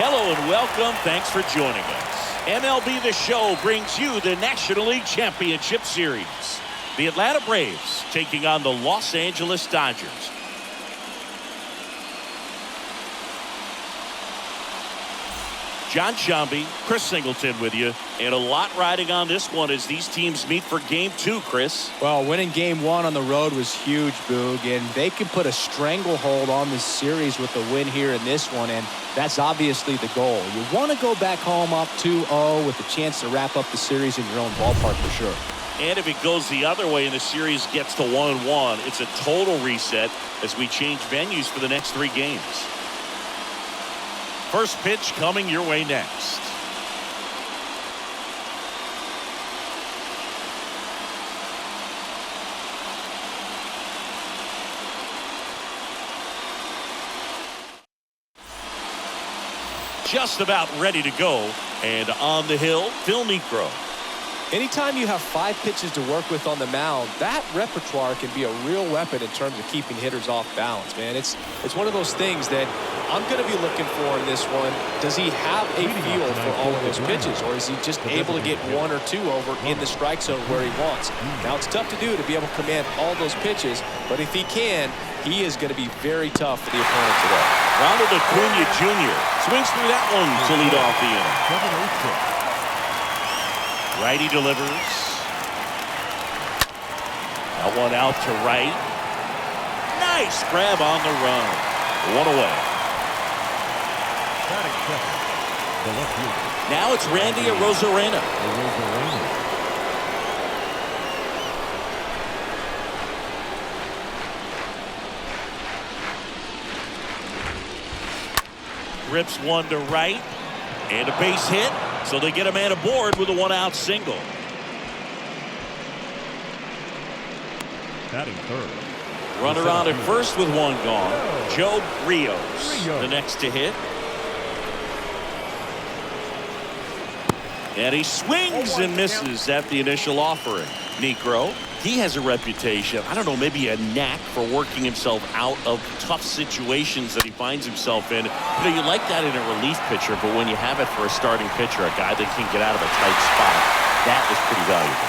Hello and welcome. Thanks for joining us. MLB The Show brings you the National League Championship Series. The Atlanta Braves taking on the Los Angeles Dodgers. John Shambi, Chris Singleton with you, and a lot riding on this one as these teams meet for Game 2, Chris. Well, winning Game 1 on the road was huge, Boog, and they can put a stranglehold on this series with the win here in this one, and that's obviously the goal. You want to go back home up 2-0 with a chance to wrap up the series in your own ballpark for sure. And if it goes the other way and the series gets to 1-1, it's a total reset as we change venues for the next 3 games. First pitch coming your way next. Just about ready to go. And on the hill, Phil Niekro. Anytime you have 5 pitches to work with on the mound, that repertoire can be a real weapon in terms of keeping hitters off balance, man. It's one of those things that I'm going to be looking for in this one. Does he have a feel for all of those pitches, or is he just able to get 1 or 2 over in the strike zone where he wants? Now, it's tough to do to be able to command all those pitches, but if he can, he is going to be very tough for the opponent today. Ronald Acuna Jr. swings through that one to lead off the inning. Righty delivers. That one out to right. Nice grab on the run. 1 away. Now it's Randy Arozarena. Rips one to right. And a base hit. So they get a man aboard with a 1-out single. Batting third. Runner on at first with 1 gone. Joe Rios, the next to hit. And he swings and misses at the initial offering. Niekro, he has a reputation, I don't know, maybe a knack for working himself out of tough situations that he finds himself in. You know, you like that in a relief pitcher, but when you have it for a starting pitcher, a guy that can get out of a tight spot, that is pretty valuable.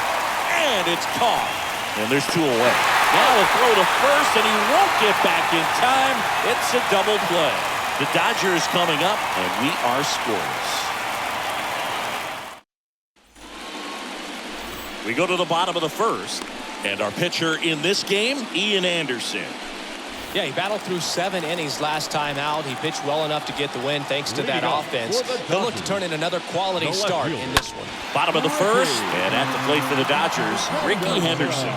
And it's caught. And there's 2 away. Now a throw to first, and he won't get back in time. It's a double play. The Dodgers coming up, and we are scoreless. We go to the bottom of the first, and our pitcher in this game, Ian Anderson. Yeah, he battled through 7 innings last time out. He pitched well enough to get the win thanks to that offense. He'll look to turn in another quality start in this one. Bottom of the first, and at the plate for the Dodgers, Ricky Henderson.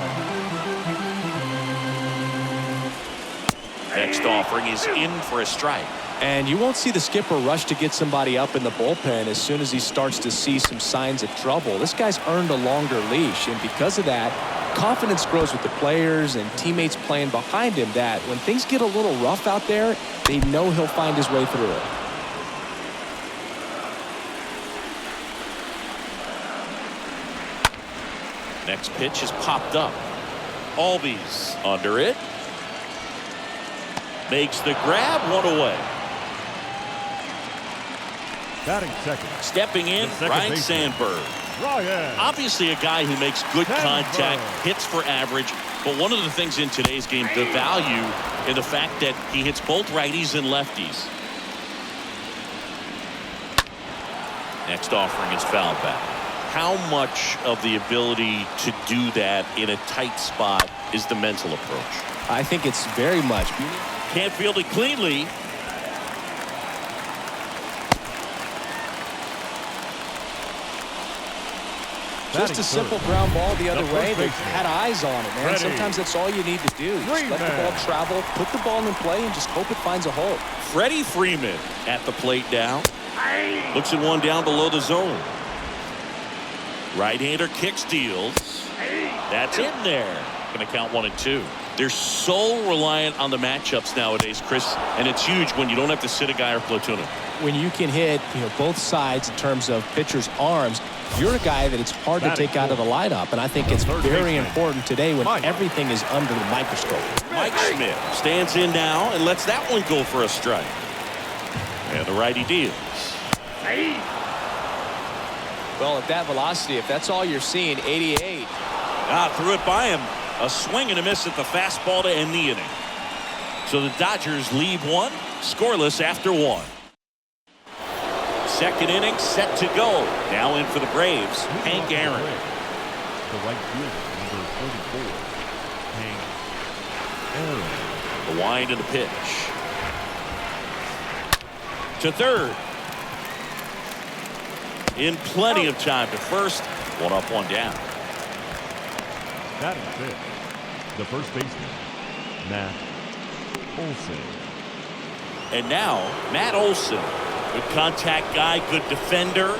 Next offering is in for a strike. And you won't see the skipper rush to get somebody up in the bullpen as soon as he starts to see some signs of trouble. This guy's earned a longer leash, and because of that, confidence grows with the players and teammates playing behind him that when things get a little rough out there, they know he'll find his way through it. Next pitch is popped up. Albies under it. Makes the grab, 1 away. Batting second. Stepping in, Ryan Sandberg. Obviously a guy who makes good contact, hits for average, but one of the things in today's game, the value in the fact that he hits both righties and lefties. Next offering is fouled back. How much of the ability to do that in a tight spot is the mental approach? I think it's very much. Can't field it cleanly. Just a simple ground ball the other way. They've had eyes on it, man. Sometimes that's all you need to do. Just let the ball travel, put the ball in play, and just hope it finds a hole. Freddie Freeman at the plate now. Looks at one down below the zone. Right-hander kick steals. That's in there. Going to count 1 and 2. They're so reliant on the matchups nowadays, Chris, and it's huge when you don't have to sit a guy or platoon him. When you can hit, both sides in terms of pitchers' arms, you're a guy that it's hard to take out of the lineup, and I think it's very important today when everything is under the microscope. Mike Schmidt stands in now and lets that one go for a strike. And the righty deals. Well, at that velocity, if that's all you're seeing, 88. Threw it by him. A swing and a miss at the fastball to end the inning. So the Dodgers leave one, scoreless after one. Second inning set to go. Now in for the Braves, Hank Aaron. The right fielder, number 44, Hank Aaron. The wind and the pitch. To third. In plenty of time to first. One up, one down. Batting fifth, the first baseman, Matt Olson. And now, Matt Olson. Good contact guy, good defender.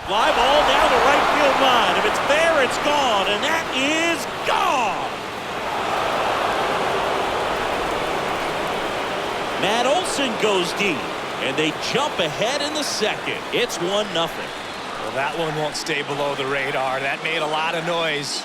Fly ball down the right field line. If it's there, it's gone. And that is gone. Matt Olson goes deep. And they jump ahead in the second. It's 1-0. Well, that one won't stay below the radar. That made a lot of noise.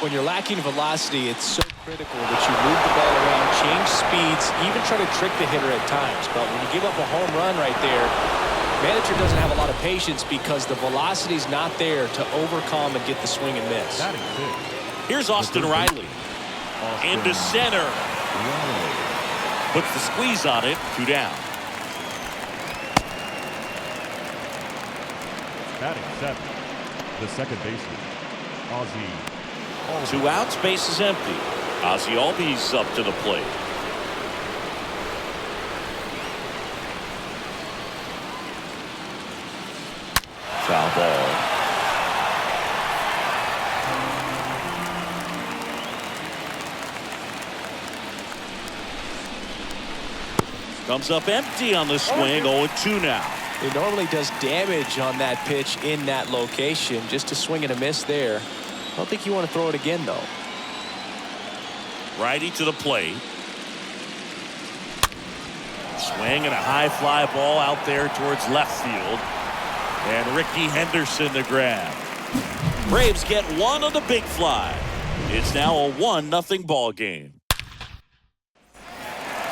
When you're lacking velocity, it's so critical that you move the ball around, change speeds, even try to trick the hitter at times. But when you give up a home run right there, manager doesn't have a lot of patience because the velocity's not there to overcome and get the swing and miss. Batting sixth, Here's Austin Riley. Into center. Riley. Puts the squeeze on it. 2 down. Batting seventh, the second baseman, Ozzie Albies. 2 outs, base is empty. Ozzie Albies up to the plate. Foul ball. Comes up empty on the swing. 0-2 now. It normally does damage on that pitch in that location. Just a swing and a miss there. I don't think you want to throw it again, though. Righty to the plate. Swing and a high fly ball out there towards left field. And Ricky Henderson the grab. Braves get one on the big fly. It's now a 1-0 ball game.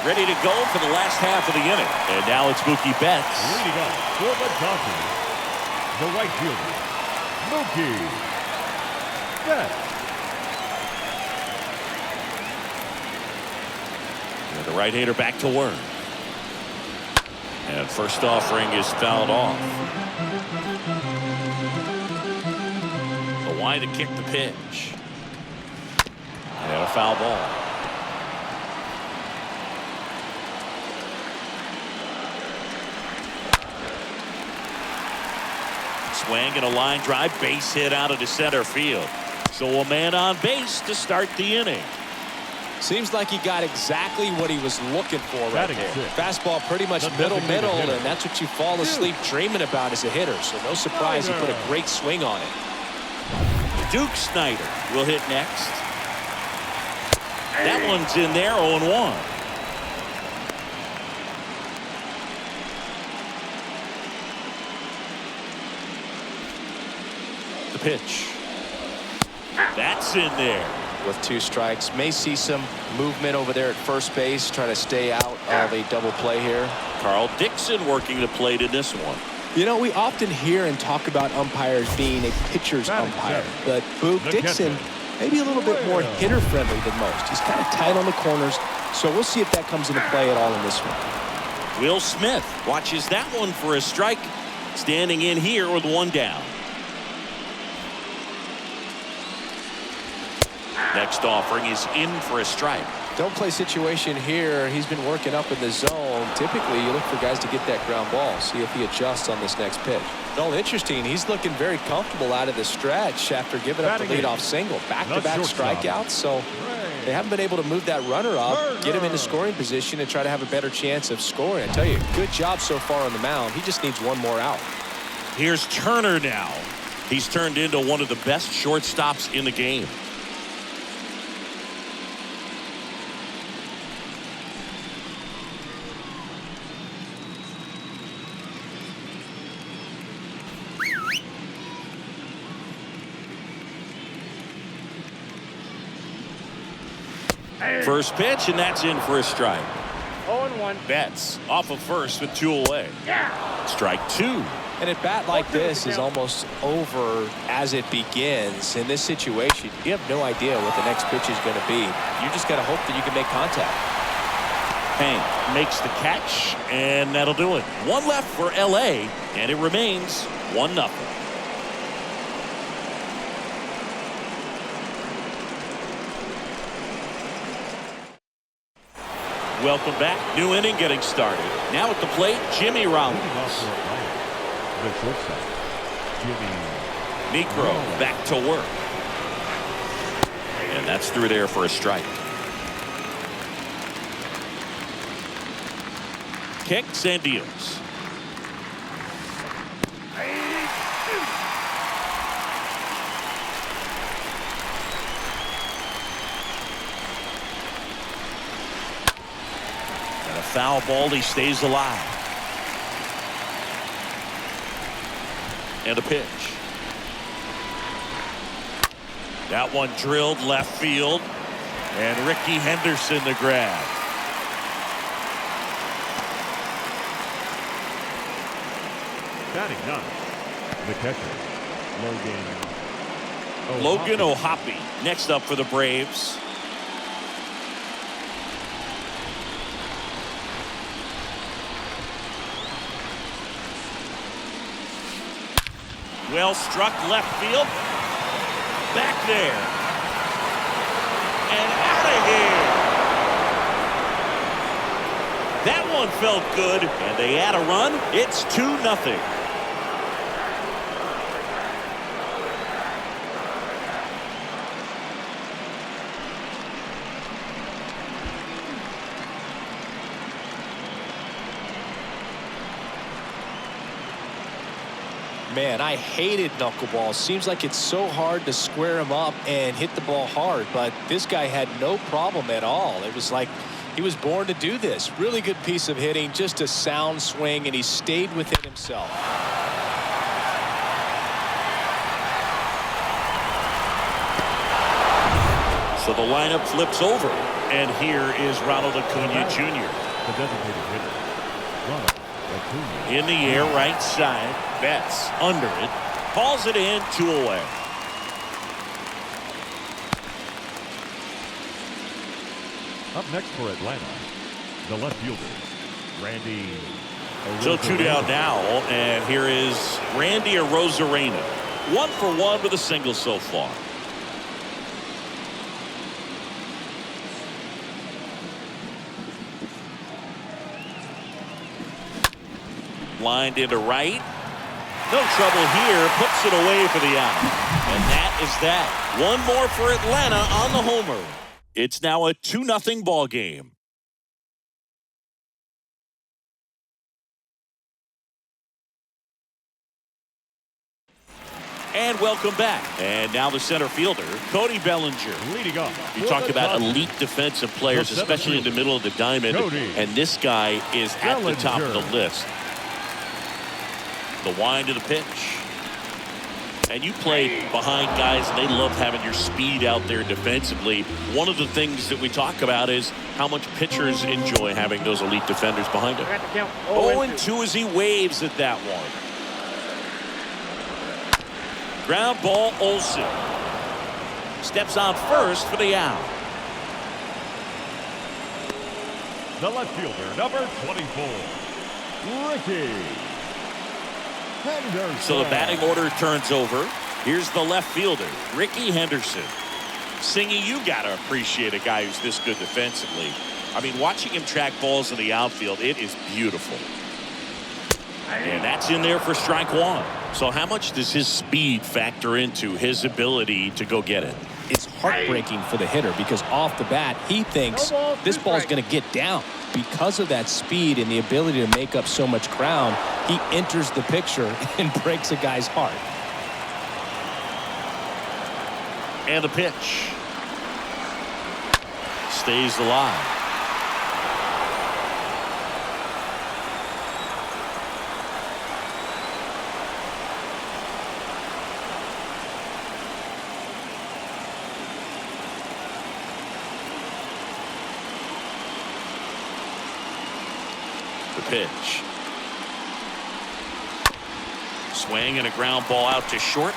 Ready to go for the last half of the inning. And now it's Mookie Betts. Leading up for the Dodgers, the right fielder, Mookie Betts. And the right-hander back to work. And first offering is fouled off. The wind to kick the pitch. And a foul ball. Swing and a line drive, base hit out into center field. So a man on base to start the inning. Seems like he got exactly what he was looking for right Batting there. sixth. Fastball pretty much The middle, designated hitter. and that's what you fall asleep dreaming about as a hitter. So no surprise he put a great swing on it. Duke Snyder will hit next. That one's in there, 0-1. The pitch. That's in there. With 2 strikes, may see some movement over there at first base, trying to stay out of a double play here. Carl Dixon working the plate in this one. You know, we often hear and talk about umpires being a pitcher's Batting umpire, seventh. but Boog The Dixon catcher. maybe a little bit more hitter-friendly than most. He's kind of tight on the corners, so we'll see if that comes into play at all in this one. Will Smith watches that one for a strike. Standing in here with 1 down. Next offering is in for a strike. Don't play situation here. He's been working up in the zone. Typically, you look for guys to get that ground ball. See if he adjusts on this next pitch. Well, interesting. He's looking very comfortable out of the stretch after giving up the Batting leadoff eighth. single. Back-to-back shortstop. strikeouts. So they haven't been able to move that runner up, get him into scoring position, and try to have a better chance of scoring. I tell you, good job so far on the mound. He just needs one more out. Here's Turner now. He's turned into one of the best shortstops in the game. First pitch, and that's in for a strike. 0-1. Betts off of first with 2 away. Strike 2. And a bat like this is almost over as it begins. In this situation, you have no idea what the next pitch is going to be. You just got to hope that you can make contact. Hank makes the catch, and that'll do it. One left for L.A., and it remains 1-0. Welcome back. New inning getting started. Now at the plate, Jimmy Rollins. The shortstop, Jimmy Negro back to work. And that's through there for a strike. Kicks and deals. And a foul ball, he stays alive. And a pitch. That one drilled left field. And Ricky Henderson the grab. batting ninth. The catcher, Logan O'Hoppe next up for the Braves. Well struck left field. Back there. And out of here. That one felt good. And they add a run. It's 2-0. Man, I hated knuckleball. Seems like it's so hard to square him up and hit the ball hard, but this guy had no problem at all. It was like he was born to do this. Really good piece of hitting, just a sound swing, and he stayed within himself. So the lineup flips over, and here is Ronald Acuna Jr. The designated hitter, Ronald Acuna. In the air, right side. Betts under it. Calls it in, 2 away. Up next for Atlanta, the left fielder, Randy. So 2 down now, and here is Randy Arozarena. 1 for 1 with a single so far. Lined into right. No trouble here. Puts it away for the out. And that is that. One more for Atlanta on the homer. It's now a 2-0 ball game. And welcome back. And now the center fielder, Cody Bellinger. Leading off. You talked about elite defensive players, especially in the middle of the diamond. And this guy is at the top of the list. The wind of the pitch. And you play behind guys, and they love having your speed out there defensively. One of the things that we talk about is how much pitchers enjoy having those elite defenders behind them. 0-2 as he waves at that one. Ground ball, Olsen. Steps on first for the out. The left fielder, number 24, Ricky Henderson. So the batting order turns over. Here's the left fielder, Ricky Henderson. Singy, you got to appreciate a guy who's this good defensively. I mean, watching him track balls in the outfield, it is beautiful. And that's in there for strike 1. So how much does his speed factor into his ability to go get it? It's heartbreaking for the hitter because off the bat, he thinks this ball's going to get down. Because of that speed and the ability to make up so much ground, he enters the picture and breaks a guy's heart. And the pitch. Stays alive. The pitch. Swing and a ground ball out to short.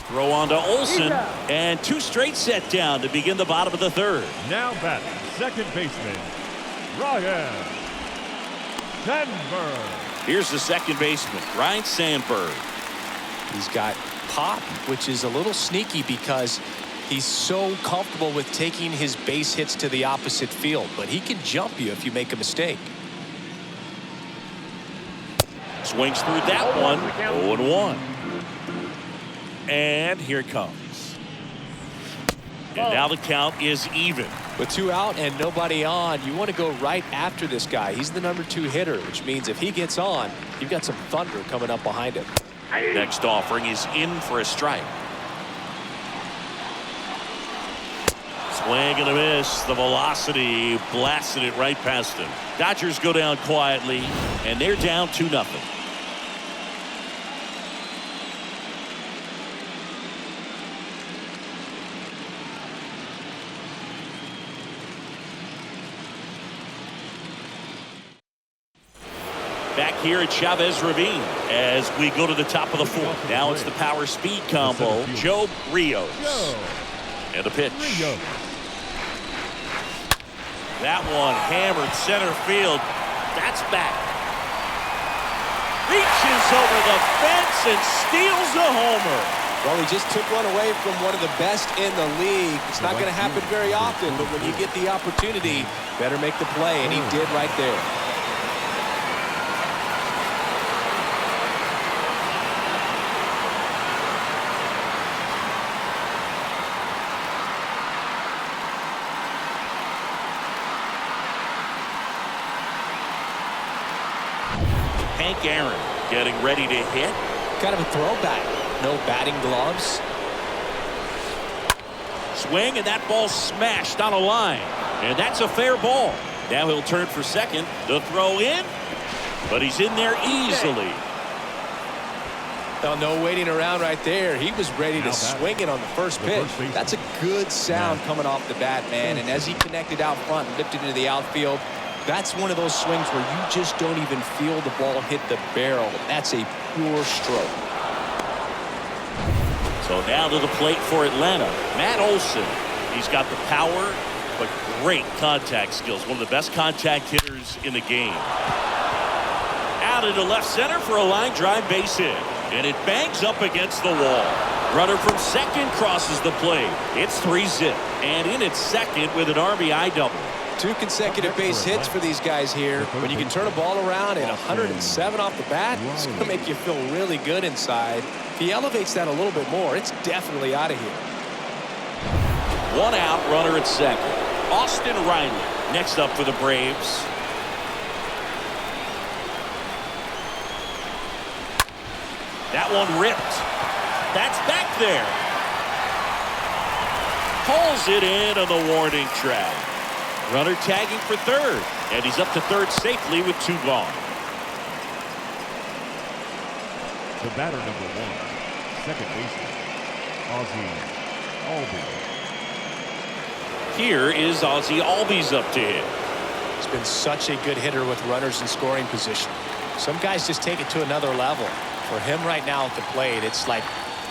Throw on to Olsen, and 2 straight set down to begin the bottom of the 3rd. Now batting, second baseman, Ryan Sandberg. Here's the second baseman, Ryan Sandberg. He's got pop, which is a little sneaky because he's so comfortable with taking his base hits to the opposite field, but he can jump you if you make a mistake. Swings through that one. 0-1. And here it comes. And now the count is even. With 2 out and nobody on, you want to go right after this guy. He's the number 2 hitter, which means if he gets on, you've got some thunder coming up behind him. Next offering is in for a strike. Swing and a miss. The velocity blasted it right past him. Dodgers go down quietly, and they're down 2-0. Back here at Chavez Ravine as we go to the top of the 4th. Now it's the power speed combo. Joe Rios. And a pitch. That one hammered center field. That's back. Reaches over the fence and steals a homer. Well, he just took one away from one of the best in the league. It's not going to happen very often, but when you get the opportunity, better make the play, and he did right there. Hank Aaron getting ready to hit. Kind of a throwback. No batting gloves. Swing, and that ball smashed on a line. And that's a fair ball. Now he'll turn for second. The throw in, but he's in there easily. Well, no waiting around right there. He was ready to swing it on the first pitch. That's a good sound coming off the bat, man. And as he connected out front and lifted into the outfield, that's one of those swings where you just don't even feel the ball hit the barrel. That's a pure stroke. So now to the plate for Atlanta, Matt Olson. He's got the power, but great contact skills. One of the best contact hitters in the game. Out into left center for a line drive base hit. And it bangs up against the wall. Runner from second crosses the plate. It's 3-0. And in at second with an RBI double. 2 consecutive base hits for these guys here. When you can turn a ball around at 107 off the bat, it's going to make you feel really good inside. If he elevates that a little bit more, it's definitely out of here. 1 out, runner at second. Austin Riley next up for the Braves. That one ripped. That's back there. Pulls it in on the warning track. Runner tagging for third, and he's up to third safely with 2 gone. The batter number 1, second baseman, Ozzie Albies. Here is Ozzie Albies up to hit. He's been such a good hitter with runners in scoring position. Some guys just take it to another level. For him right now at the plate, it's like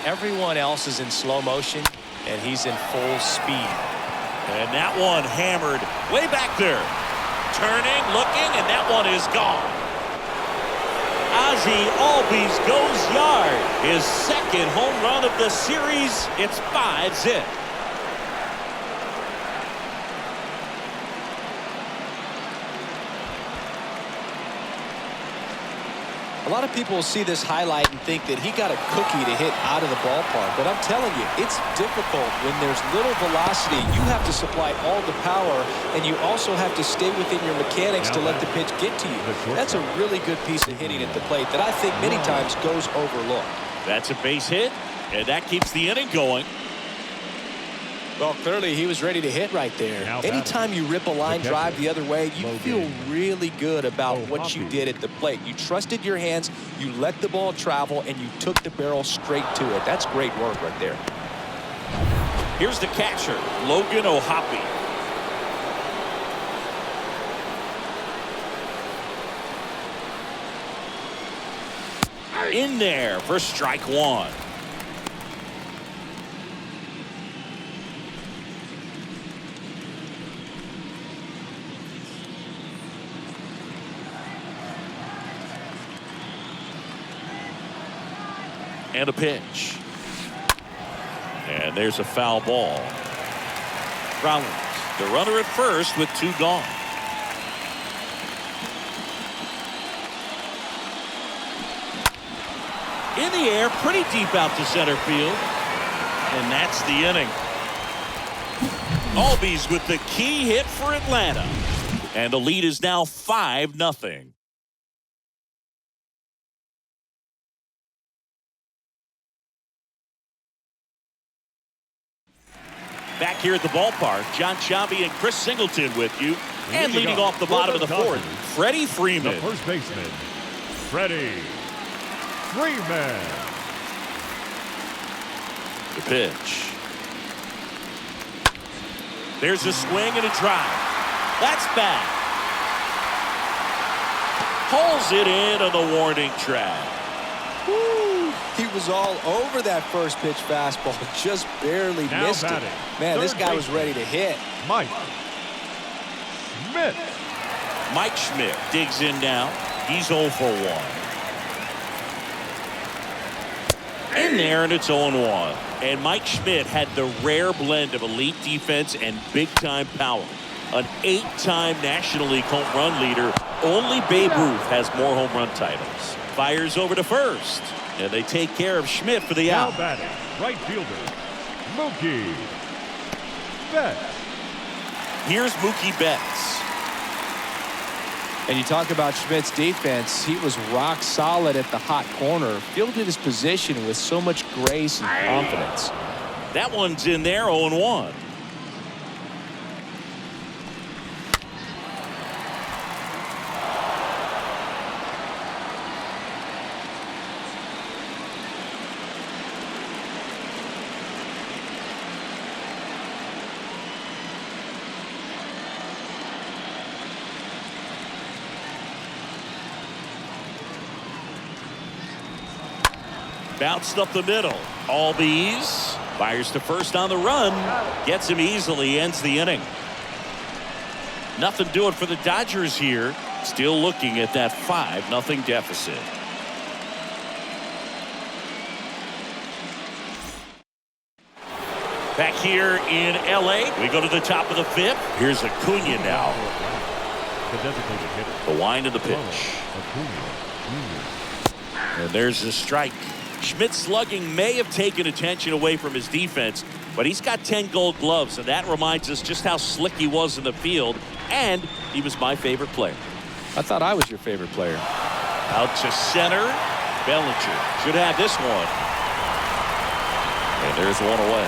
everyone else is in slow motion, and he's in full speed. And that one hammered way back there. Turning, looking, and that one is gone. Ozzie Albies goes yard. His second home run of the series. It's 5-0. A lot of people will see this highlight and think that he got a cookie to hit out of the ballpark. But I'm telling you, it's difficult when there's little velocity. You have to supply all the power, and you also have to stay within your mechanics to let the pitch get to you. That's a really good piece of hitting at the plate that I think many times goes overlooked. That's a base hit, and that keeps the inning going. Well, clearly he was ready to hit right there. Anytime you rip a line drive the other way, you feel really good about what you did at the plate. You trusted your hands, you let the ball travel, and you took the barrel straight to it. That's great work right there. Here's the catcher, Logan O'Hoppe. In there for strike one. And a pitch. And there's a foul ball. Rollins, the runner at first with two gone. In the air, pretty deep out to center field. And that's the inning. Albies with the key hit for Atlanta. And the lead is now 5-0. Back here at the ballpark, John Chavi and Chris Singleton with you. And leading off the bottom of the fourth, Freddie Freeman. The first baseman, Freddie Freeman. The pitch. There's a swing and a drive. That's bad. Pulls it in on the warning track. Woo. He was all over that first pitch fastball, just barely missed it. Man, this guy was ready to hit. Mike Schmidt. Mike Schmidt digs in now. He's 0 for 1. In there, and it's 0-1. And Mike Schmidt had the rare blend of elite defense and big-time power. An 8-time National League home run leader. Only Babe Ruth has more home run titles. Fires over to first. And they take care of Schmidt for the out. Now batting, right fielder, Mookie Betts. Here's Mookie Betts. And you talk about Schmidt's defense. He was rock solid at the hot corner. Fielded his position with so much grace and confidence. That one's in there, 0-1. Bounced up the middle. Albies fires to first on the run. Gets him easily. Ends the inning. Nothing doing for the Dodgers here. Still looking at that 5-0 deficit. Back here in L.A., we go to the top of the fifth. Here's Acuna now. The wind of the pitch. And there's the strike. Schmidt's slugging may have taken attention away from his defense, but he's got 10 gold gloves, and that reminds us just how slick he was in the field, and he was my favorite player. I thought I was your favorite player. Out to center. Bellinger should have this one. And there's one away.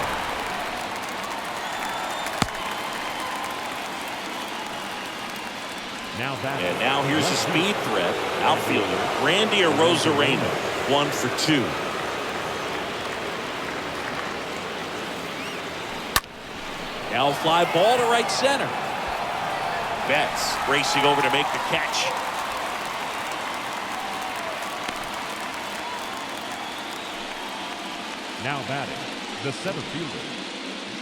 And now here's a speed threat. Outfielder Randy Arozarena, 1 for 2. Now fly ball to right center. Betts racing over to make the catch. Now batting, the center fielder,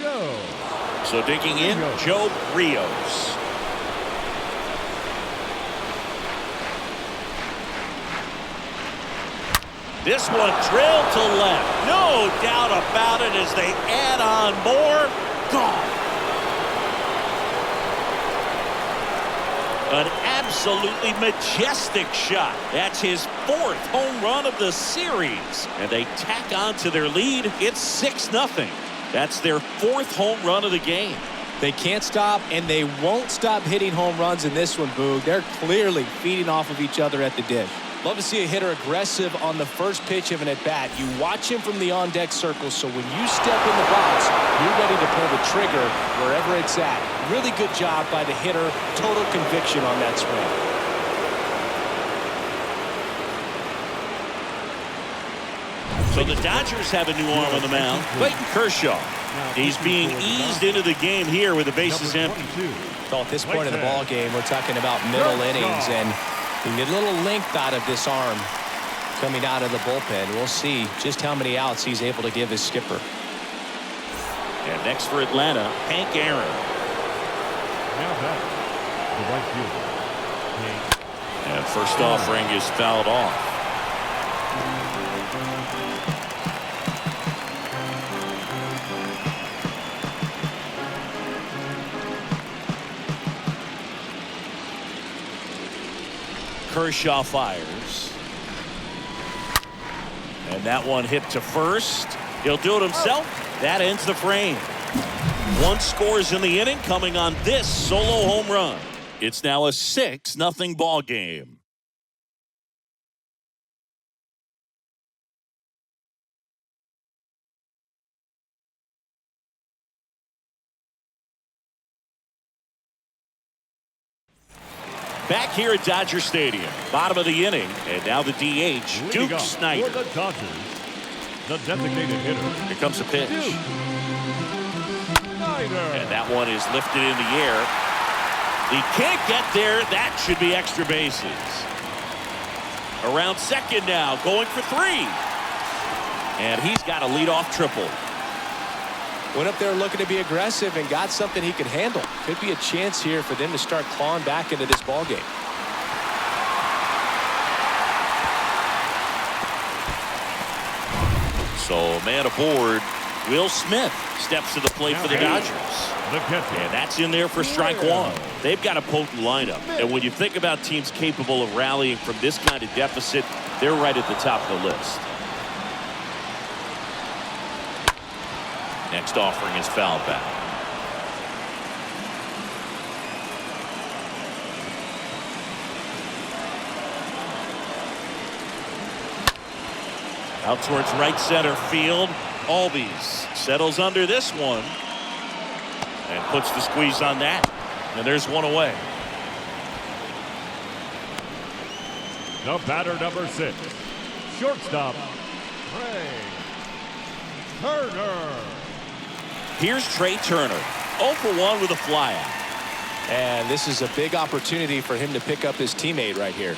Joe. So digging in, Joe Rios. This one drilled to left. No doubt about it as they add on more. Gone. An absolutely majestic shot. That's his 4th home run of the series. And they tack on to their lead. It's 6-0. That's their 4th home run of the game. They can't stop, and they won't stop hitting home runs in this one, Boog. They're clearly feeding off of each other at the dish. Love to see a hitter aggressive on the first pitch of an at-bat. You watch him from the on-deck circle, so when you step in the box, you're ready to pull the trigger wherever it's at. Really good job by the hitter. Total conviction on that swing. So the Dodgers have a new arm on the mound. Clayton Kershaw. He's being eased into the game here with the bases empty. So at this point of the ball game, we're talking about middle innings, and you get a little length out of this arm. coming out of the bullpen. We'll see just how many outs he's able to give his skipper. And next for Atlanta, Hank Aaron. Now back, the right fielder, Hank. And first offering is fouled off. Kershaw fires. And that one hit to first. He'll do it himself. That ends the frame. One scores in the inning coming on this solo home run. It's now a 6-0 ball game. Back here at Dodger Stadium, bottom of the inning, and now the DH, Duke Snider. For the Dodgers, the designated hitter. Here comes the pitch. Duke Snider. And that one is lifted in the air. He can't get there. That should be extra bases. Around second now, going for 3. And he's got a leadoff triple. Went up there looking to be aggressive and got something he could handle. Could be a chance here for them to start clawing back into this ball game. So man aboard, Will Smith steps to the plate for the Dodgers. The catcher. And that's in there for strike one. They've got a potent lineup. And when you think about teams capable of rallying from this kind of deficit, they're right at the top of the list. Next offering is fouled back. Out towards right center field. Albies settles under this one and puts the squeeze on that. And there's one away. The batter, number 6, shortstop, Trey Turner. Here's Trey Turner, 0 for 1 with a flyout. And this is a big opportunity for him to pick up his teammate right here.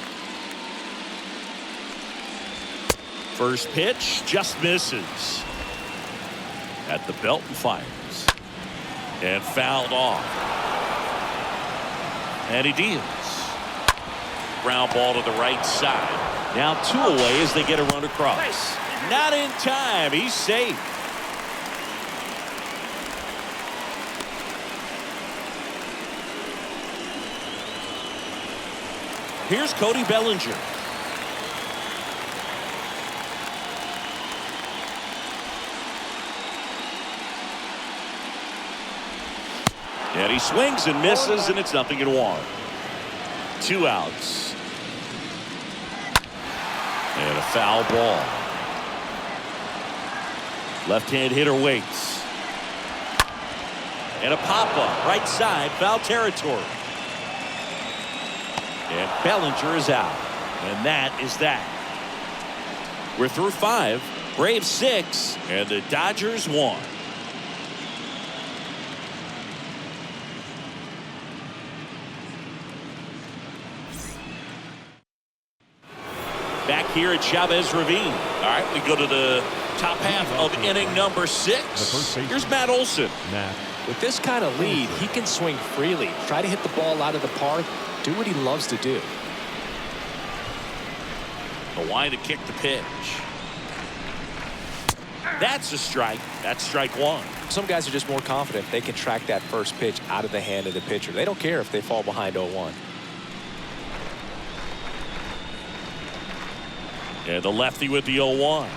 First pitch just misses. At the belt and fires. And fouled off. And he deals. Ground ball to the right side. Now 2 away as they get a run across. Not in time. He's safe. Here's Cody Bellinger. And he swings and misses, and it's 0-1. 2 outs. And a foul ball. Left-hand hitter waits. And a pop-up, right side, foul territory. And Bellinger is out. And that is that. We're through 5. Braves 6. And the Dodgers 1. Back here at Chavez Ravine. All right, we go to the top half of inning number 6. Here's Matt Olson. With this kind of lead, he can swing freely, try to hit the ball out of the park, do what he loves to do. Hawaii to kick the pitch. That's a strike. That's strike 1. Some guys are just more confident they can track that first pitch out of the hand of the pitcher. They don't care if they fall behind 0-1. And the lefty with the 0-1.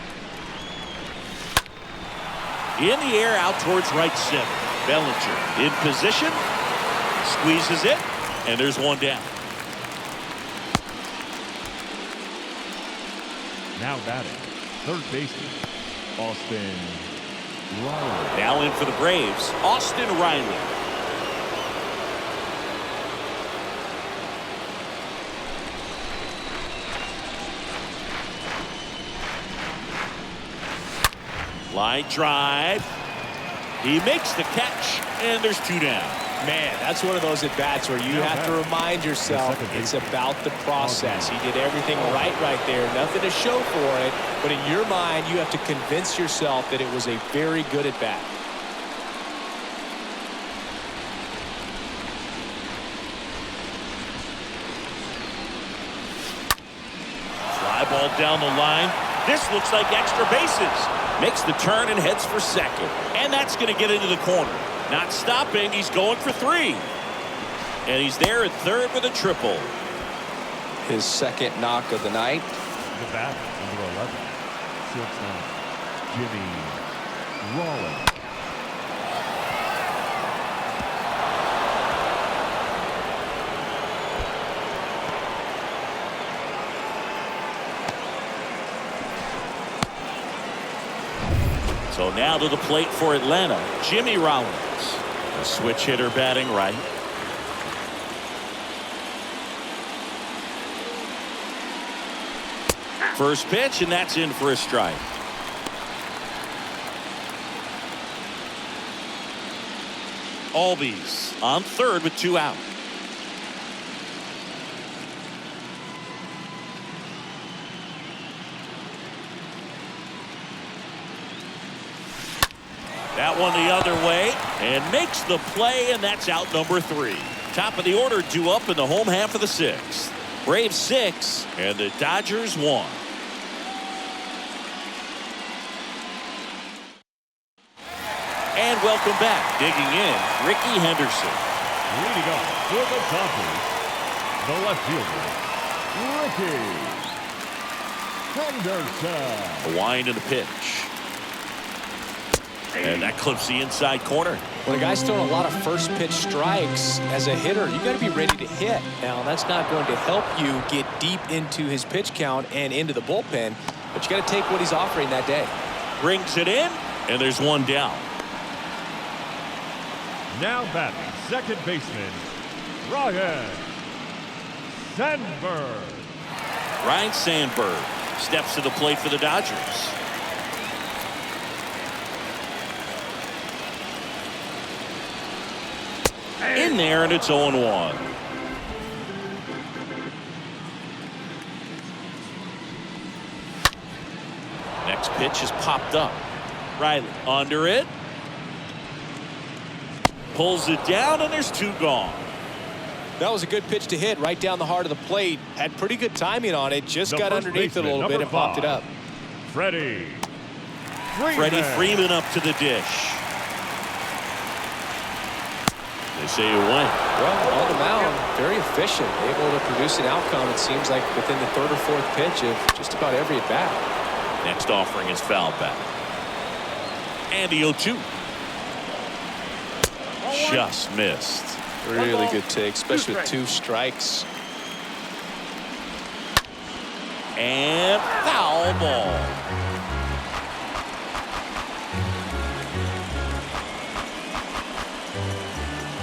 In the air out towards right center. Bellinger in position. Squeezes it. And there's one down. Now batting, third baseman, Austin Riley. Now in for the Braves, Austin Riley. Line drive. He makes the catch, and there's 2 down. Man, that's one of those at-bats where you have to remind yourself it's about the process. He did everything right there. Nothing to show for it. But in your mind, you have to convince yourself that it was a very good at-bat. Fly ball down the line. This looks like extra bases. Makes the turn and heads for second. And that's going to get into the corner. Not stopping. He's going for 3. And he's there at third with a triple. His second knock of the night. The bat, number 11. Shortstop, Jimmy Rollins. So now to the plate for Atlanta, Jimmy Rollins. A switch hitter batting right. First pitch, and that's in for a strike. Albies on third with 2 out. That one the other way and makes the play, and that's out number 3. Top of the order due up in the home half of the 6th. Braves 6 and the Dodgers 1. And welcome back. Digging in, Ricky Henderson. Leading off for the Dodgers, the left fielder, Ricky Henderson. A wind in the pitch. And that clips the inside corner. When a guy's throwing a lot of first pitch strikes as a hitter, you got to be ready to hit. Now, that's not going to help you get deep into his pitch count and into the bullpen, but you got to take what he's offering that day. Brings it in, and there's one down. Now batting, second baseman, Ryan Sandberg. Ryan Sandberg steps to the plate for the Dodgers. In there, and it's 0-1. Next pitch is popped up. Riley under it. Pulls it down, and there's 2 gone. That was a good pitch to hit right down the heart of the plate. Had pretty good timing on it. Just The got first underneath it a baseman, little bit and number popped it 5. up. Freddie Freeman up to the dish. They say it went. Well, on the mound, very efficient, able to produce an outcome, it seems like, within the 3rd or 4th pitch of just about every at-bat. Next offering is foul back. And the 0-2. Just missed. Really good take, especially with 2 strikes. And foul ball.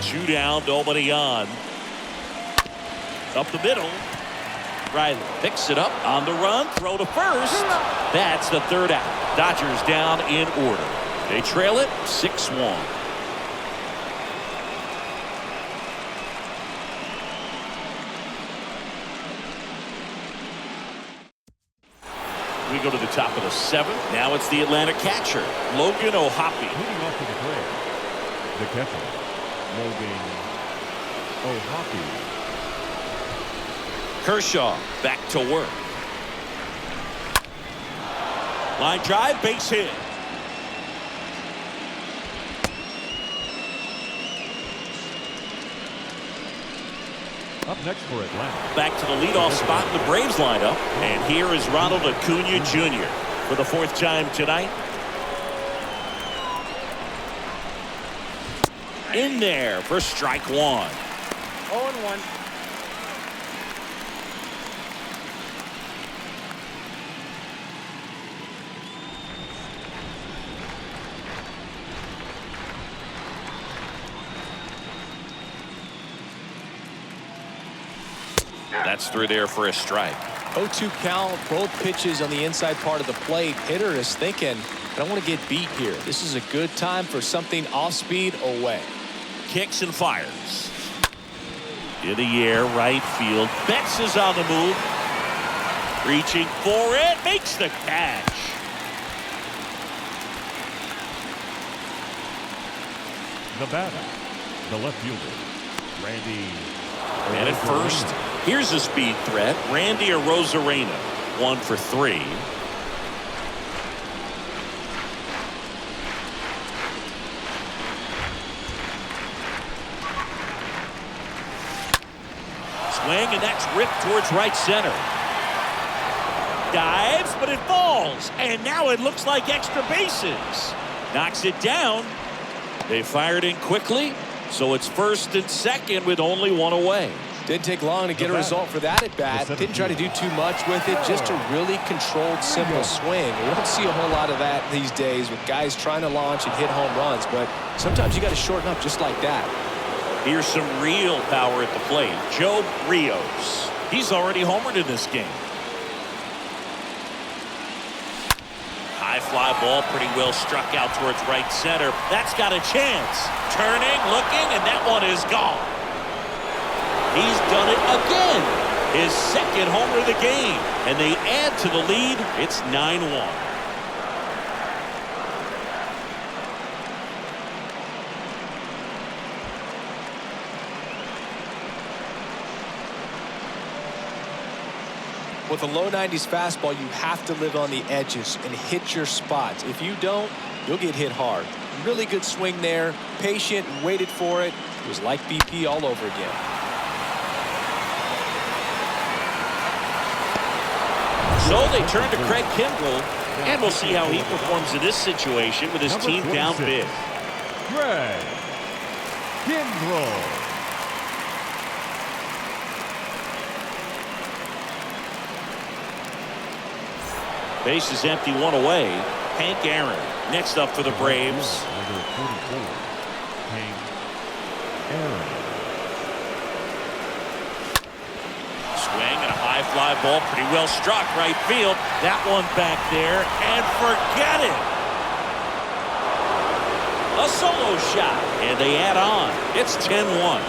Two down, nobody on. Up the middle. Riley picks it up on the run. Throw to first. That's the 3rd out. Dodgers down in order. They trail it 6-1. We go to the top of the 7th. Now it's the Atlanta catcher, Logan O'Hoppe. leading off to the plate, the catcher, Logan O'Hoppe. Kershaw back to work. Line drive, base hit. Up next for Atlanta. Back to the leadoff spot in the Braves lineup. And here is Ronald Acuna Jr. for the 4th time tonight. In there for strike 1. 0-1. That's through there for a strike. 0-2 count, both pitches on the inside part of the plate. Hitter is thinking, I don't want to get beat here. This is a good time for something off speed away. kicks and fires. In the air, right field. Betts is on the move. Reaching for it. Makes the catch. The batter, the left fielder, Randy. And at first, here's a speed threat. Randy Arozarena, 1 for 3. Swing, and that's ripped towards right center. Dives, but it falls. And now it looks like extra bases. Knocks it down. They fired in quickly, so it's first and second with only 1 away. Didn't take long to get a result for that at bat. Didn't try to do too much with it. Just a really controlled, simple swing. We don't see a whole lot of that these days with guys trying to launch and hit home runs, but sometimes you got to shorten up just like that. Here's some real power at the plate. Joe Rios. He's already homered in this game. High fly ball, pretty well struck out towards right center. That's got a chance. Turning, looking, and that one is gone. He's done it again. His second homer of the game. And they add to the lead. It's 9-1. With a low 90s fastball, you have to live on the edges and hit your spots. If you don't, you'll get hit hard. Really good swing there. Patient and waited for it. It was like BP all over again. So they turn to Craig Kimbrell, and we'll see how he performs in this situation with his team down big. Craig Kimbrell. Base is empty, 1 away. Hank Aaron next up for the Braves. Number 44, Hank Aaron. Swing and a high fly ball, pretty well struck right field. That one back there, and forget it. A solo shot, and they add on. It's 10-1.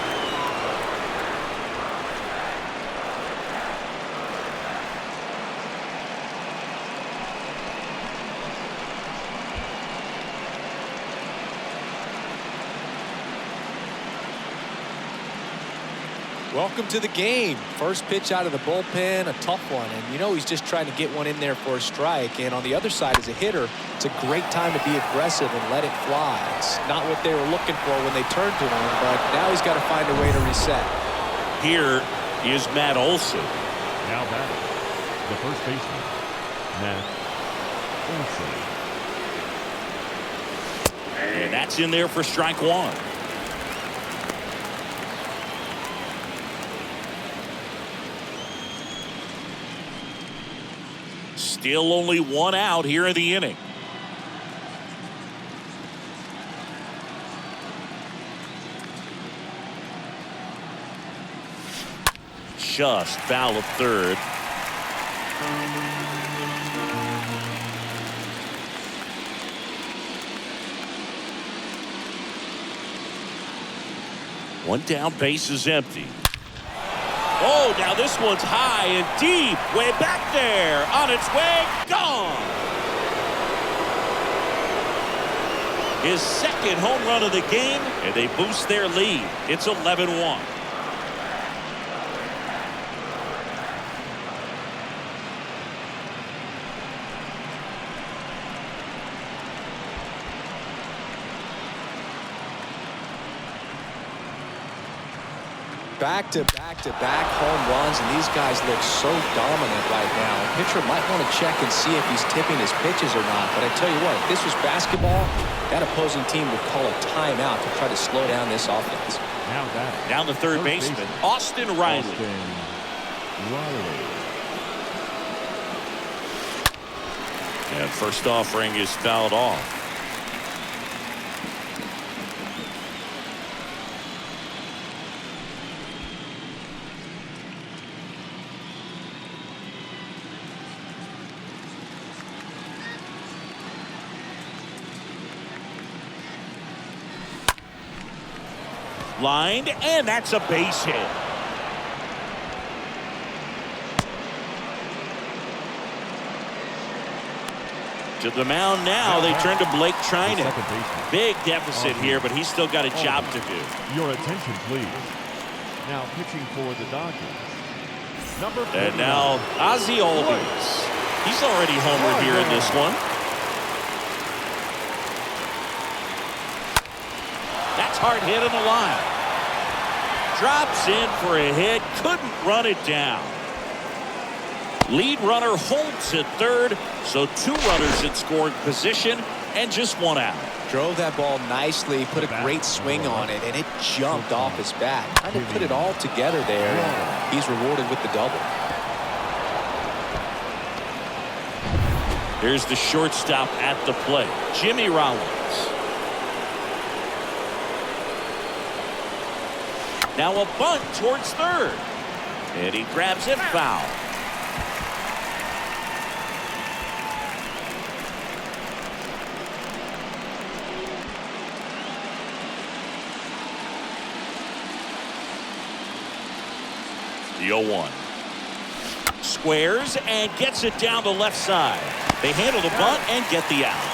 Welcome to the game. First pitch out of the bullpen, a tough one. And you know he's just trying to get one in there for a strike. And on the other side, as a hitter, it's a great time to be aggressive and let it fly. It's not what they were looking for when they turned to him, but now he's got to find a way to reset. Here is Matt Olson. Now batting, the first baseman, Matt Olson. And that's in there for strike 1. Still only 1 out here in the inning. Just foul of third. One down, base is empty. Oh, now this one's high and deep, way back there, on its way, gone. His second home run of the game, and they boost their lead. It's 11-1. Back-to-back home runs, and these guys look so dominant right now. Pitcher might want to check and see if he's tipping his pitches or not. But I tell you what, if this was basketball, that opposing team would call a timeout to try to slow down this offense. Now batting, Down the third baseman, Austin Riley. And first offering is fouled off. Lined, and that's a base hit. To the mound now. They turn to Blake Trinan. Big deficit here, but he's still got a job to do. Your attention, please. Now pitching for the Dodgers. And now Ozzie Albies. He's already homered here in this one. That's hard hit on the line. Drops in for a hit. Couldn't run it down. Lead runner holds at third, so 2 runners in scoring position and just 1 out. Drove that ball nicely, put a great swing on it, and it jumped off his bat. Kind of put it all together there, and he's rewarded with the double. Here's the shortstop at the plate, Jimmy Rollins. Now a bunt towards third, and he grabs it foul. The 0-1. Squares and gets it down the left side. They handle the bunt and get the out.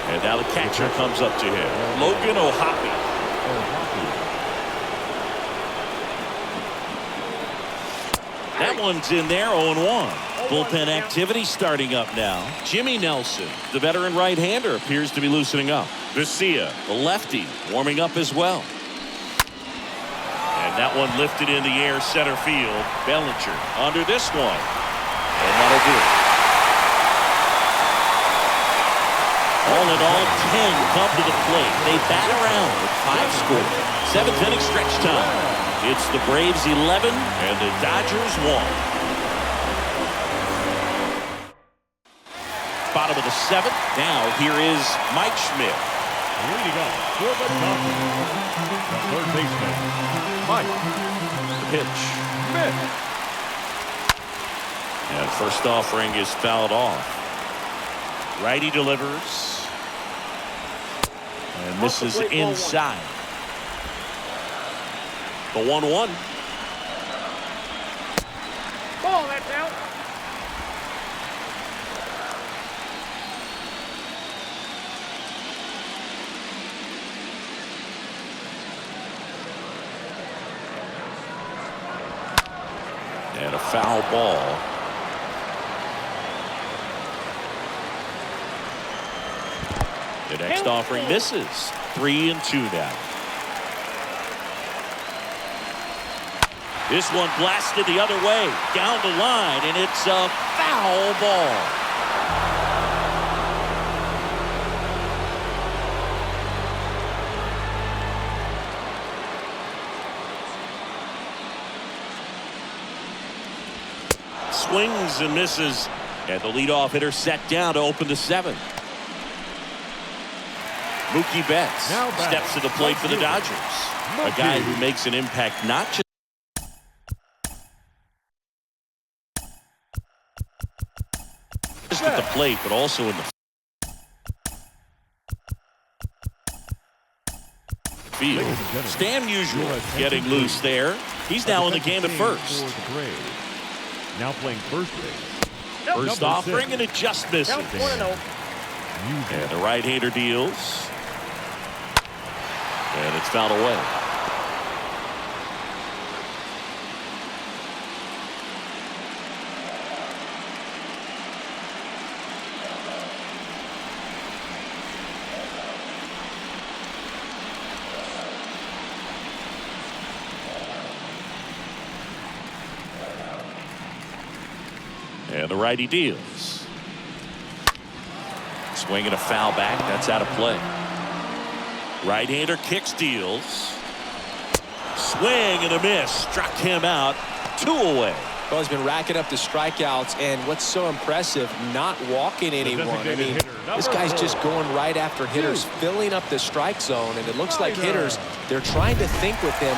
And now the catcher comes up to him. Logan O'Hoppe. That one's in there, 0-1. Bullpen activity starting up now. Jimmy Nelson, the veteran right-hander, appears to be loosening up. Garcia, the lefty, warming up as well. And that one lifted in the air center field. Bellinger under this one. And that'll do it. All in all, 10 come to the plate. They bat around with 5 scored. 7th inning stretch time. It's the Braves 11 and the Dodgers 1. Bottom of the 7th. Now here is Mike Schmidt. Leading up for the Dodgers, the third baseman, Mike. The pitch. Schmidt. And first offering is fouled off. Righty delivers. And this is inside. The 1-1. Ball, that's out. And a foul ball. The next offering misses. 3-2 now. This one blasted the other way, down the line, and it's a foul ball. Swings and misses, and the leadoff hitter set down to open the 7th. Mookie Betts steps to the plate for the Dodgers. A guy who makes an impact not just at the plate, but also in the field. Stan Musial getting loose there. He's now in the game at first. Now playing first base. First offering, and it just misses. And the right-hander deals. And it's fouled away. And the righty deals. Swinging a foul back. That's out of play. Right-hander kicks, deals. Swing and a miss. Struck him out. 2 away. Well, he's been racking up the strikeouts, and what's so impressive, not walking anyone. I mean, this guy's just going right after hitters, filling up the strike zone, and it looks like hitters, they're trying to think with him.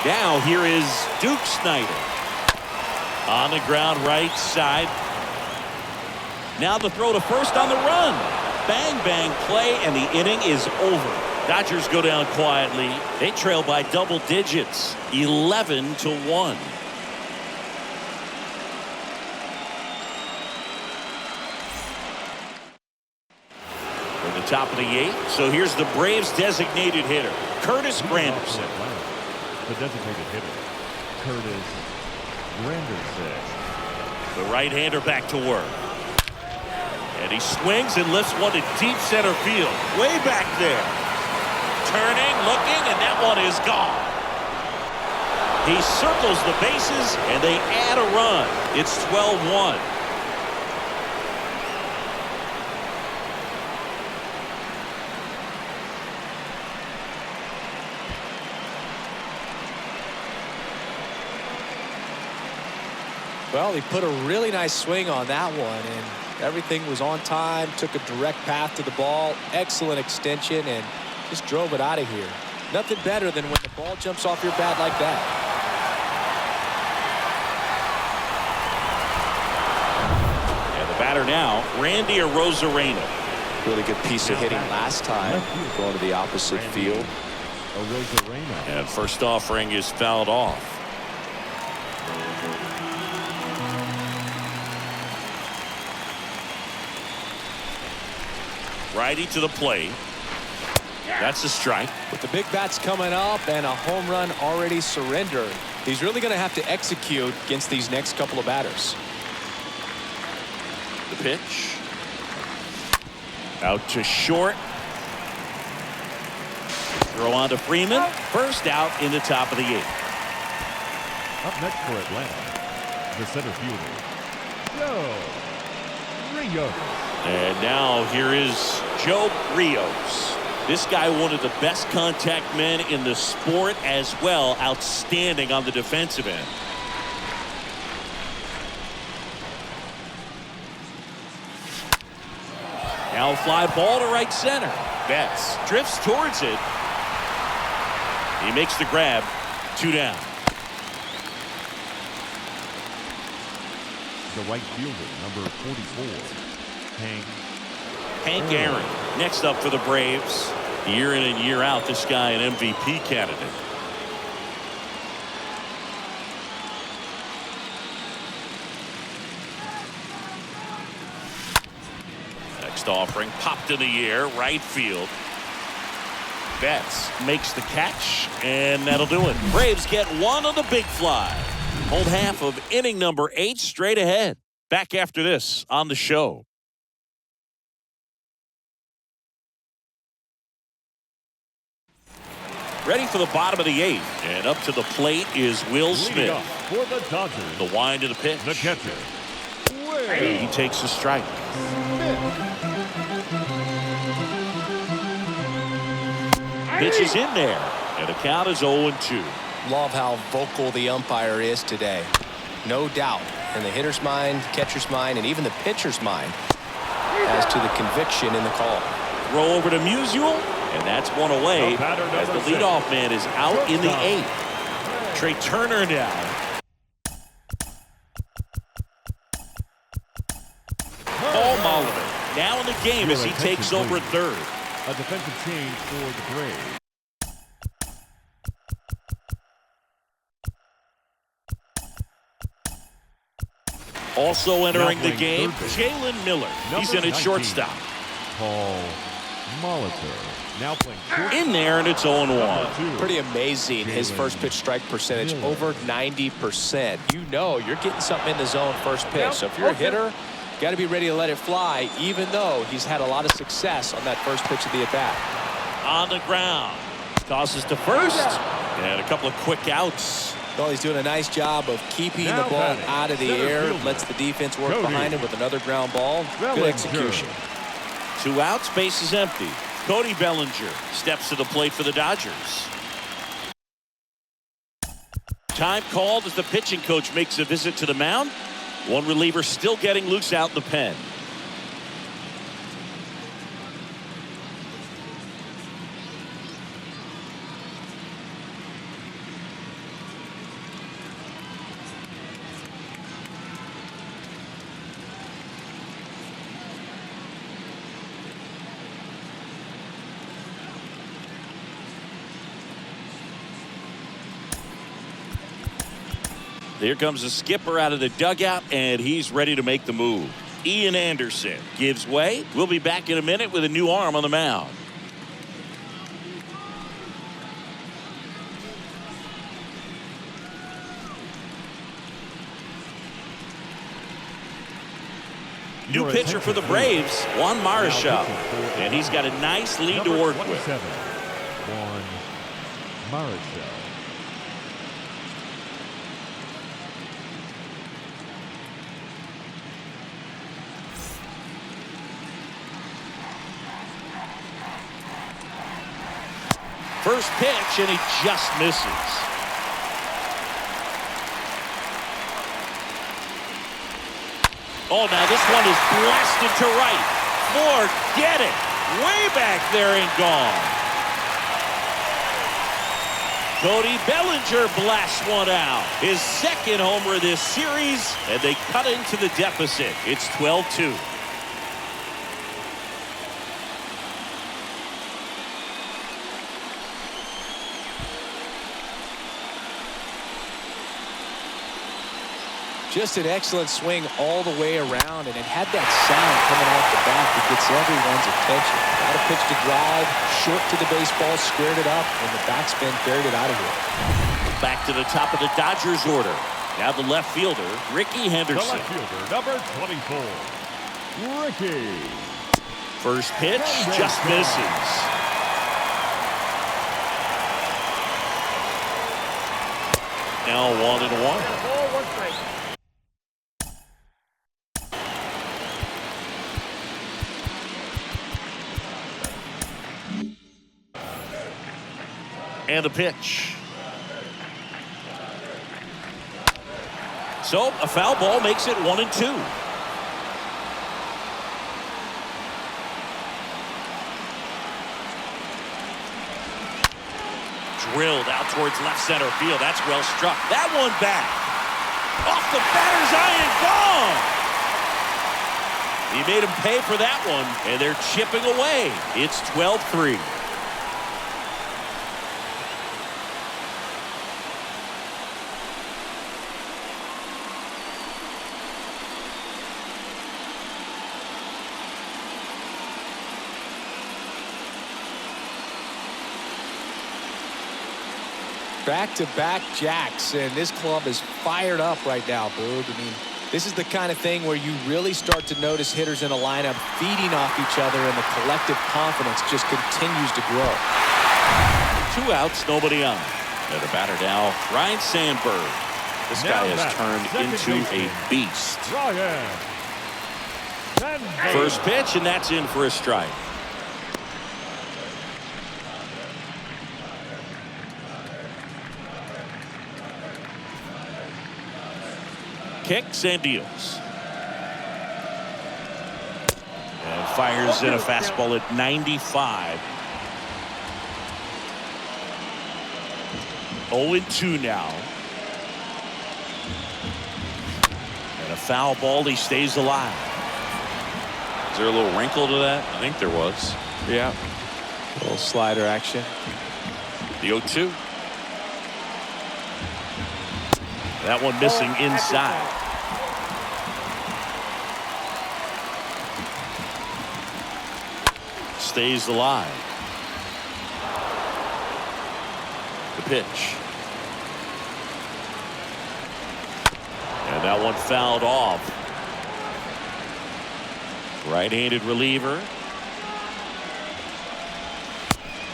Now here is Duke Snyder. On the ground right side. Now the throw to first on the run. Bang, bang play, and the inning is over. Dodgers go down quietly. They trail by double digits, 11-1. We're in the top of the 8th. So here's the Braves designated hitter, Curtis Granderson. The designated hitter, Curtis Granderson. The right-hander back to work. And he swings and lifts one to deep center field. Way back there. Turning, looking, and that one is gone. He circles the bases, and they add a run. It's 12-1. Well, he put a really nice swing on that one, and everything was on time, took a direct path to the ball, excellent extension, and just drove it out of here. Nothing better than when the ball jumps off your bat like that. And the batter now, Randy Arozarena. Really good piece of hitting last time, going to the opposite field. And first offering is fouled off. Righty to the plate. That's a strike. With the big bats coming up and a home run already surrendered, he's really going to have to execute against these next couple of batters. The pitch. Out to short. Throw on to Freeman. First out in the top of the 8th. Up next for Atlanta, the center fielder, Joe Rios. And now here is Joe Rios. This guy, one of the best contact men in the sport as well. Outstanding on the defensive end. Now a fly ball to right center. Betts drifts towards it. He makes the grab. 2 down. The right fielder, number 44. Hank Aaron next up for the Braves. Year in and year out, this guy an MVP candidate. Next offering popped in the air, right field. Betts makes the catch, and that'll do it. Braves get one on the big fly. Hold half of inning number 8 straight ahead. Back after this on the show. Ready for the bottom of the 8th. And up to the plate is Will Smith. For the Dodgers, The wind to the pitch. the catcher, Will He takes a strike. Pitch is in there. And the count is 0-2. Love how vocal the umpire is today. No doubt in the hitter's mind, catcher's mind, and even the pitcher's mind as to the conviction in the call. Throw over to Musial, and that's one away The batter, as the number leadoff man is out in the 8th. Trey Turner now. Paul Molitor now in the game as he takes over at third. A defensive change for the Braves. Also entering the playing game, third base. Jalen Miller. He's Number in at 19. shortstop. Paul Molitor now playing short. In there, and it's 0-1. Number 2. Pretty amazing, his first pitch strike percentage, over 90%. You know you're getting something in the zone first pitch. So if you're a hitter, you got to be ready to let it fly, even though he's had a lot of success on that first pitch of the at-bat. On the ground. Tosses to first. And a couple of quick outs. Well, he's doing a nice job of keeping Now the ball batting, out of the center air, fielder, lets the defense work Cody behind him with another ground ball. Good Bellinger. execution. 2 outs, base is empty. Cody Bellinger steps to the plate for the Dodgers. Time called as the pitching coach makes a visit to the mound. One reliever still getting loose out in the pen. Here comes the skipper out of the dugout, and he's ready to make the move. Ian Anderson gives way. We'll be back in a minute with a new arm on the mound. New pitcher for the Braves, Juan Marichal. And he's got a nice lead to work with. Juan Marichal. First pitch, and he just misses. Oh, now this one is blasted to right. Forget it. Way back there and gone. Cody Bellinger blasts one out. His second homer this series, and they cut into the deficit. It's 12-2. Just an excellent swing all the way around, and it had that sound coming off the bat that gets everyone's attention. Got a pitch to drive, short to the baseball, squared it up, and the backspin carried it out of here. Back to the top of the Dodgers order. Now the left fielder, Ricky Henderson. The left fielder, number 24, Ricky. First pitch, just misses. Now 1-1. Forward strike. And a pitch. So a foul ball makes it 1-2. Drilled out towards left center field. That's well struck. That one back. Off the batter's eye and gone. He made him pay for that one, and they're chipping away. It's 12-3. Back-to-back jacks, and this club is fired up right now, Boog. I mean, this is the kind of thing where you really start to notice hitters in a lineup feeding off each other, and the collective confidence just continues to grow. 2 outs, nobody on. And a batter now, Ryan Sandberg. This guy has turned into a beast. Ryan Sandberg. First pitch, and that's in for a strike. Kicks and deals. And fires in a fastball at 95. 0-2 now. And a foul ball, he stays alive. Is there a little wrinkle to that? I think there was. Yeah. A little slider action. The 0-2. That one missing inside. Stays alive. The pitch. And that one fouled off. Right-handed reliever.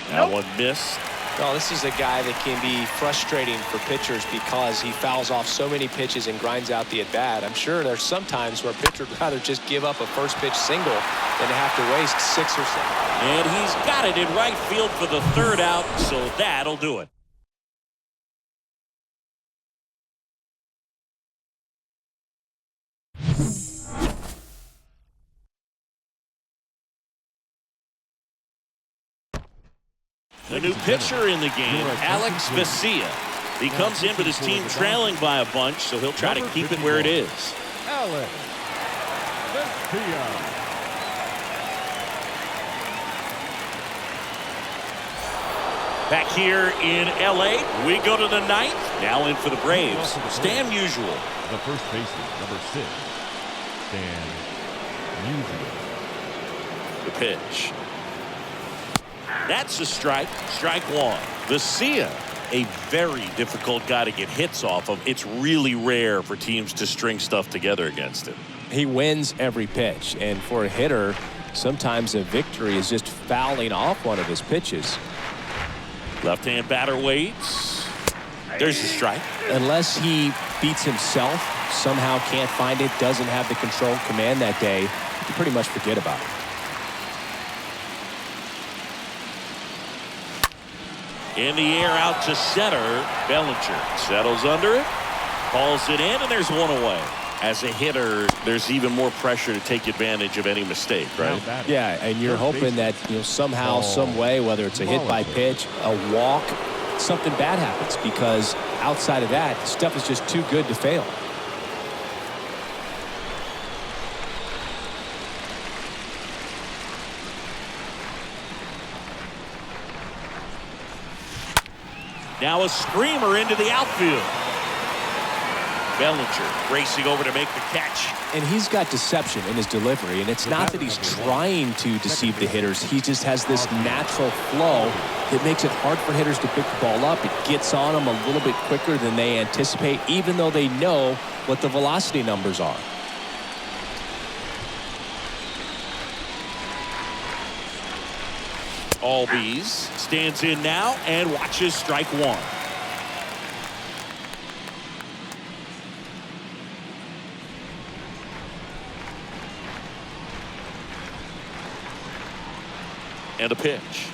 That one missed. Well, this is a guy that can be frustrating for pitchers because he fouls off so many pitches and grinds out the at-bat. I'm sure there's some times where a pitcher would rather just give up a first pitch single than to have to waste 6 or 7. And he's got it in right field for the 3rd out, so that'll do it. The new pitcher in the game, Alex Vesia. He comes in with his team trailing by a bunch, so he'll try to keep it where it is. Alex Vesia. Back here in L.A., we go to the ninth. Now in for the Braves, Stan Musial. The first baseman, number 6, Stan Musial. The pitch. That's a strike. Strike one. Vesia, a very difficult guy to get hits off of. It's really rare for teams to string stuff together against him. He wins every pitch, and for a hitter, sometimes a victory is just fouling off one of his pitches. Left-hand batter waits. There's a strike. Unless he beats himself, somehow can't find it, doesn't have the control command that day, you can pretty much forget about it. In the air out to center. Bellinger settles under it. Calls it in, and there's one away. As a hitter, there's even more pressure to take advantage of any mistake, right? Yeah, and you're hoping that somehow, some way, whether it's a hit by pitch, a walk, something bad happens, because outside of that, stuff is just too good to fail. Now a screamer into the outfield. Bellinger racing over to make the catch. And he's got deception in his delivery, and it's not that he's trying to deceive the hitters. He just has this natural flow that makes it hard for hitters to pick the ball up. It gets on them a little bit quicker than they anticipate, even though they know what the velocity numbers are. Albies stands in now and watches strike one. And a pitch.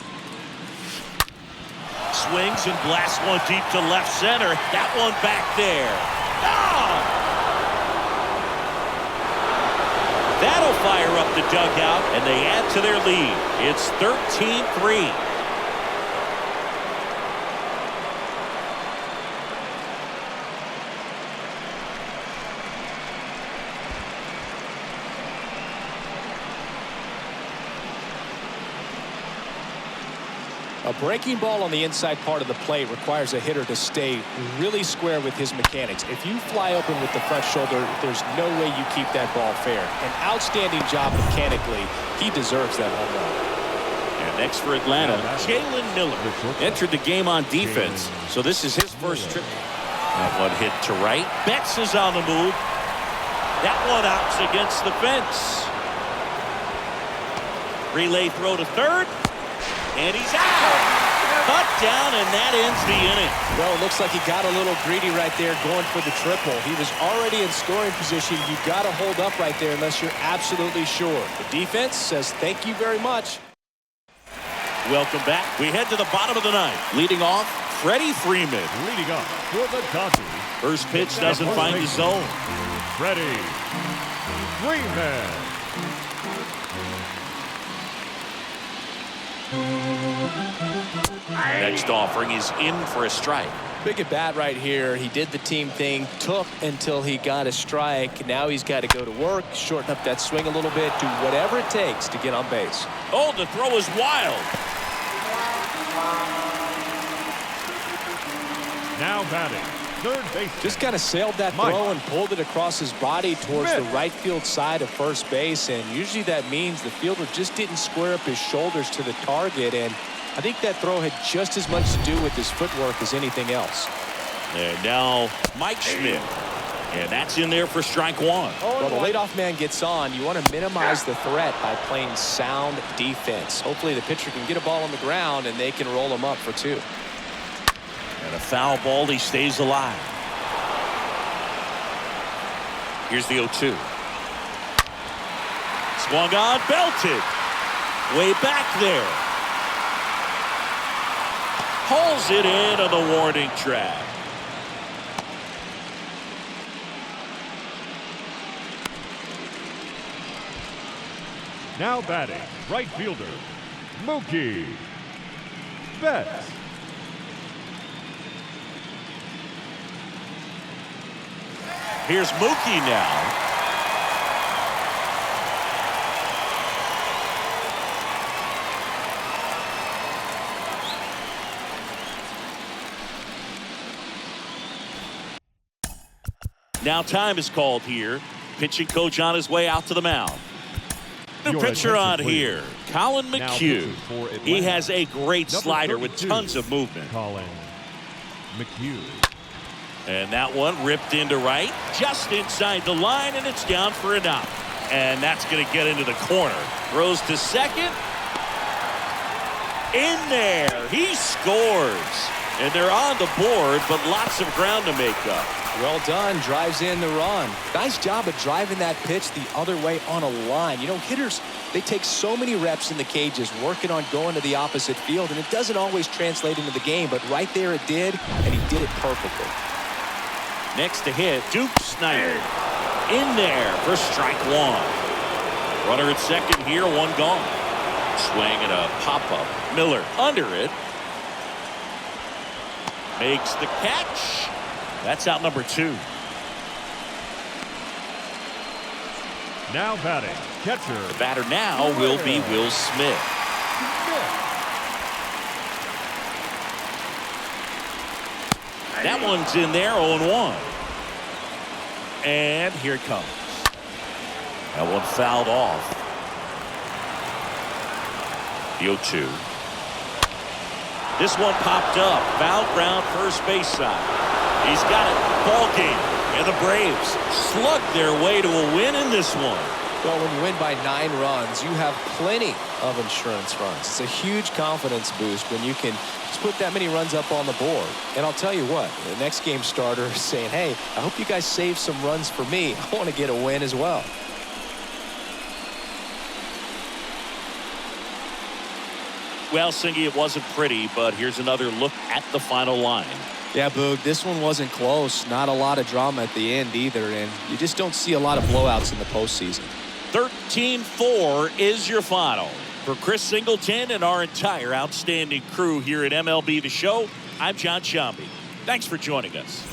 Swings and blasts one deep to left center. That one back there. Oh! That'll fire up the dugout, and they add to their lead. It's 13-3. A breaking ball on the inside part of the plate requires a hitter to stay really square with his mechanics. If you fly open with the front shoulder, there's no way you keep that ball fair. An outstanding job mechanically. He deserves that home run. And next for Atlanta, Jalen Miller entered the game on defense, so this is his first trip. That one hit to right. Betts is on the move. That one out against the fence. Relay throw to third. And he's out. Cut down, and that ends the inning. Well, it looks like he got a little greedy right there going for the triple. He was already in scoring position. You've got to hold up right there unless you're absolutely sure. The defense says thank you very much. Welcome back. We head to the bottom of the ninth. Leading off, Freddie Freeman. Leading up for the Dodgers. First pitch doesn't find the zone. Freddie Freeman. Next offering is in for a strike. Big at bat right here. He did the team thing, took until he got a strike. Now he's got to go to work, shorten up that swing a little bit, do whatever it takes to get on base. Oh, the throw is wild. Now batting, third base. Just kind of sailed that throw and pulled it across his body towards the right field side of first base. And usually that means the fielder just didn't square up his shoulders to the target. And I think that throw had just as much to do with his footwork as anything else. And now Mike Schmidt. And that's in there for strike one. Well, the leadoff man gets on. You want to minimize the threat by playing sound defense. Hopefully the pitcher can get a ball on the ground and they can roll him up for two. And a foul ball, he stays alive. Here's the 0-2. Swung on, belted. Way back there. Pulls it in on the warning track. Now batting, right fielder, Mookie Betts. Here's Mookie now. Now time is called here. Pitching coach on his way out to the mound. New Your pitcher attention, on please. here, Colin Now McHugh. pitching for Atlanta. He has a great Number slider with 32, tons of movement. Colin McHugh. And that one ripped into right, just inside the line, and it's down for an out. And that's going to get into the corner. Throws to second. In there. He scores. And they're on the board, but lots of ground to make up. Well done. Drives in the run. Nice job of driving that pitch the other way on a line. You know, hitters, they take so many reps in the cages working on going to the opposite field, and it doesn't always translate into the game, but right there it did, and he did it perfectly. Next to hit, Duke Snyder. In there for strike one. Runner at second here, one gone. Swing and a pop-up. Miller under it. Makes the catch. That's out number 2. Now batting, catcher. The batter now will be Will Smith. That one's in there, 0-1. And here it comes. That one fouled off. The 0-2. This one popped up. Foul ground, first base side. He's got it. Ball game. And the Braves slug their way to a win in this one. Well, when you win by 9 runs, you have plenty of insurance runs. It's a huge confidence boost when you can just put that many runs up on the board. And I'll tell you what, the next game starter is saying, hey, I hope you guys save some runs for me. I want to get a win as well. Well, Singy, it wasn't pretty, but here's another look at the final line. Yeah, Boog, this one wasn't close. Not a lot of drama at the end either, and you just don't see a lot of blowouts in the postseason. 13-4 is your final. For Chris Singleton and our entire outstanding crew here at MLB The Show, I'm John Sciambi. Thanks for joining us.